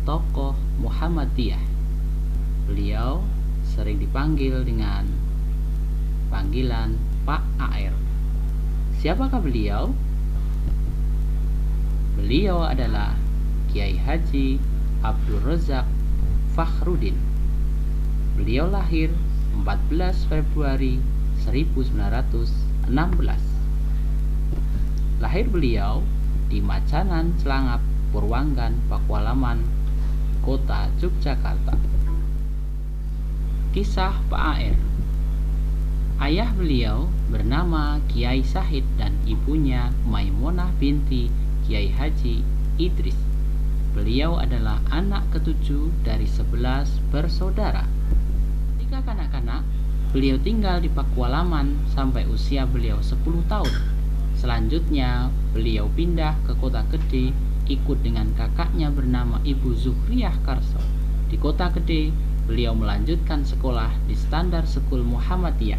tokoh Muhammadiyah. Beliau sering dipanggil dengan panggilan Pak AR. Siapakah beliau? Beliau adalah Kiai Haji Abdul Razak Fakhruddin. Beliau lahir 14 Februari 1916. Lahir beliau di Macanan Celangap, Purwanggan, Pakualaman, Kota Yogyakarta. Kisah Pak AR. Ayah beliau bernama Kiai Sahid dan ibunya Maimunah binti Kiai Haji Idris. Beliau adalah anak ketujuh dari 11 bersaudara. Ketika kanak-kanak, beliau tinggal di Pakualaman sampai usia beliau 10 tahun. Selanjutnya, beliau pindah ke Kota Gede ikut dengan kakaknya bernama Ibu Zuhriyah Karso. Di Kota Gede, beliau melanjutkan sekolah di Standar Sekul Muhammadiyah.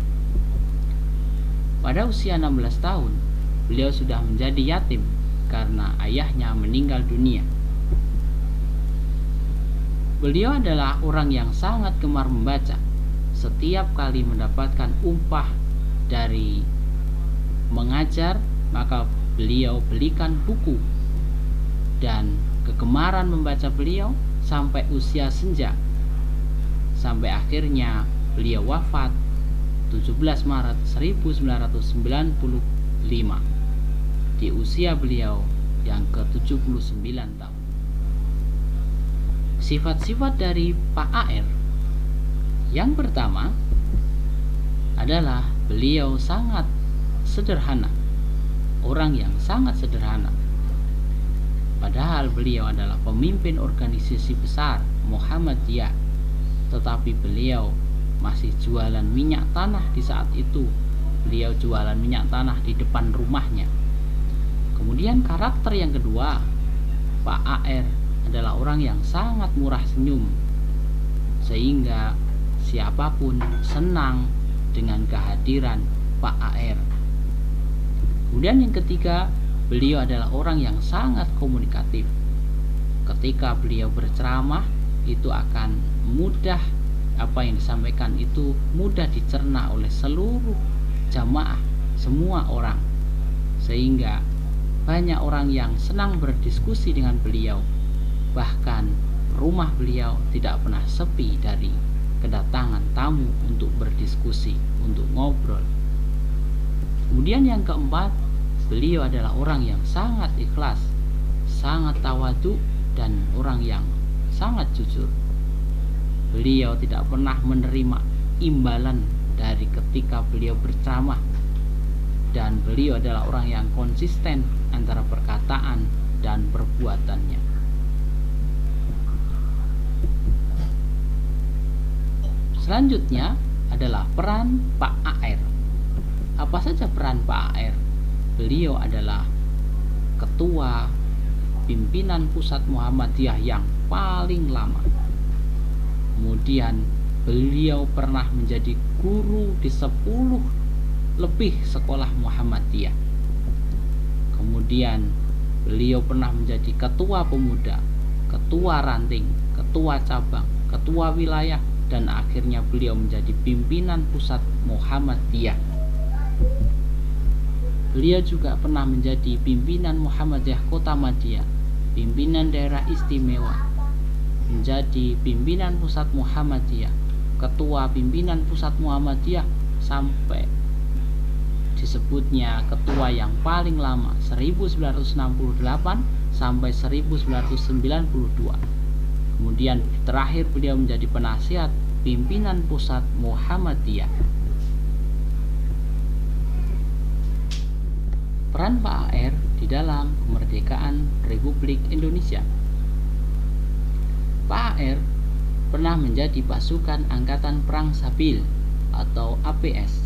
Pada usia 16 tahun, beliau sudah menjadi yatim karena ayahnya meninggal dunia. Beliau adalah orang yang sangat gemar membaca. Setiap kali mendapatkan upah dari mengajar, maka beliau belikan buku. Dan kegemaran membaca beliau sampai usia senja. Sampai akhirnya beliau wafat 17 Maret 1995 di usia beliau yang ke-79 tahun. Sifat-sifat dari Pak AR. Yang pertama adalah beliau sangat sederhana. Orang yang sangat sederhana. Padahal beliau adalah pemimpin organisasi besar Muhammadiyah, tetapi beliau masih jualan minyak tanah di saat itu. Beliau jualan minyak tanah di depan rumahnya. Kemudian karakter yang kedua, Pak AR adalah orang yang sangat murah senyum, sehingga siapapun senang dengan kehadiran Pak AR. Kemudian yang ketiga, beliau adalah orang yang sangat komunikatif. Ketika beliau berceramah, itu akan mudah, apa yang disampaikan itu mudah dicerna oleh seluruh jamaah, semua orang, sehingga banyak orang yang senang berdiskusi dengan beliau. Bahkan rumah beliau tidak pernah sepi dari kedatangan tamu untuk berdiskusi, untuk ngobrol. Kemudian yang keempat, beliau adalah orang yang sangat ikhlas, sangat tawadu, dan orang yang sangat jujur. Beliau tidak pernah menerima imbalan dari ketika beliau berceramah, dan beliau adalah orang yang konsisten antara perkataan dan perbuatannya. Selanjutnya adalah peran Pak AR. Apa saja peran Pak AR? Beliau adalah ketua pimpinan pusat Muhammadiyah yang paling lama. Kemudian beliau pernah menjadi guru di 10 lebih sekolah Muhammadiyah. Kemudian beliau pernah menjadi ketua pemuda, ketua ranting, ketua cabang, ketua wilayah, dan akhirnya beliau menjadi pimpinan pusat Muhammadiyah. Beliau juga pernah menjadi pimpinan Muhammadiyah Kota Madia, pimpinan daerah istimewa, menjadi pimpinan pusat Muhammadiyah, ketua pimpinan pusat Muhammadiyah, sampai disebutnya ketua yang paling lama 1968 sampai 1992. Kemudian terakhir beliau menjadi penasihat pimpinan pusat Muhammadiyah. Peran Pak AR di dalam kemerdekaan Republik Indonesia. Pak AR pernah menjadi pasukan Angkatan Perang Sabil atau APS.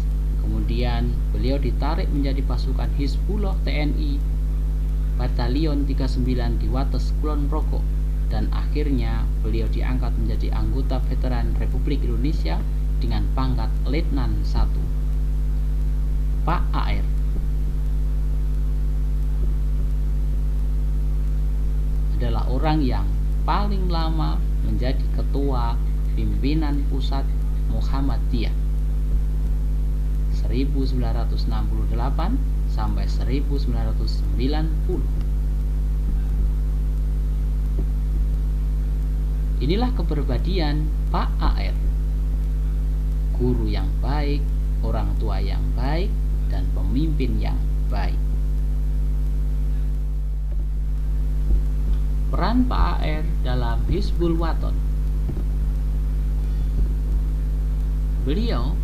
Kemudian beliau ditarik menjadi pasukan Hizbullah TNI Batalion 39 di Wates Kulon Progo, dan akhirnya beliau diangkat menjadi anggota veteran Republik Indonesia dengan pangkat Letnan 1. Pak AR adalah orang yang paling lama menjadi ketua pimpinan pusat Muhammadiyah 1968 sampai 1990. Inilah kepribadian Pak AR, guru yang baik, orang tua yang baik, dan pemimpin yang baik. Peran Pak AR dalam Hizbul Wathan. Beliau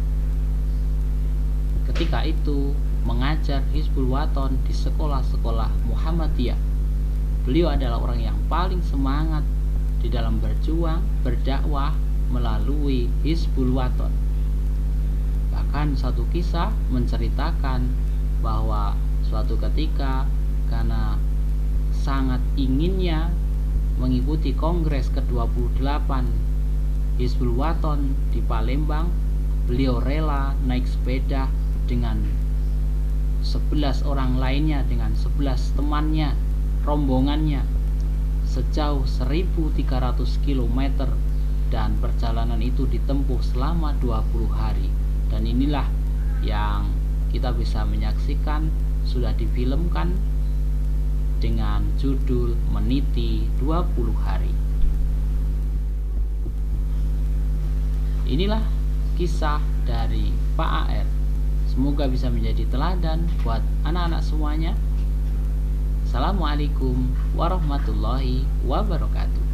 ketika itu mengajar Hizbul Wathan di sekolah-sekolah Muhammadiyah. Beliau adalah orang yang paling semangat di dalam berjuang, berdakwah melalui Hizbul Wathan. Bahkan satu kisah menceritakan bahwa suatu ketika karena sangat inginnya mengikuti kongres ke-28 Hizbul Wathan di Palembang, beliau rela naik sepeda dengan 11 orang lainnya, dengan 11 temannya, rombongannya, sejauh 1300 km, dan perjalanan itu ditempuh selama 20 hari. Dan inilah yang kita bisa menyaksikan, sudah difilmkan dengan judul Meniti 20 Hari. Inilah kisah dari Pak AR. Semoga bisa menjadi teladan buat anak-anak semuanya. Assalamualaikum warahmatullahi wabarakatuh.